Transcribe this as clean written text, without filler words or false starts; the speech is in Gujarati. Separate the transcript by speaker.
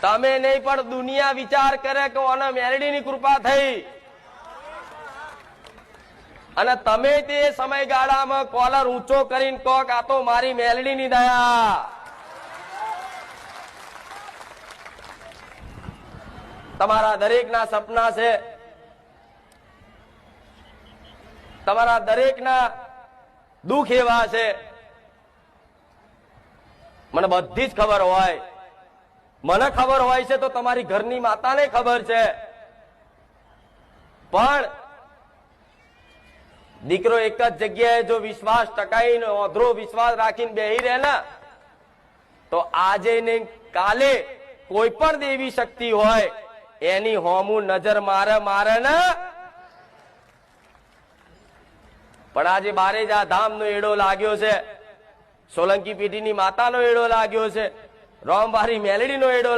Speaker 1: તમે નહીં પણ દુનિયા વિચાર કરે કે ઓને મેલડીની કૃપા થઈ અને તમે તે સમયગાળામાં કોલર ઊંચો કરીને કહો કે આ તો મારી મેલડીની દયા. તમારા દરેકના સપના છે, તમારા દરેકના દુઃખ એવા છે, મને બધી જ ખબર હોય. મને ખબર હોય છે તો તમારી ઘરની માતાને ખબર છે. પણ દીકરો એક જ જગ્યાએ જો વિશ્વાસ ટકાઈને ઓધરો વિશ્વાસ રાખીને બેહી રહે ને તો આજે ને કાલે કોઈ પણ દેવી શક્તિ હોય એની હોમું નજર મારે ને. પણ આજે બારેજા ધામનો એડો લાગ્યો છે, સોલંકી પેઢીની માતાનો એડો લાગ્યો છે, રોમવારી મેલડીનો એડો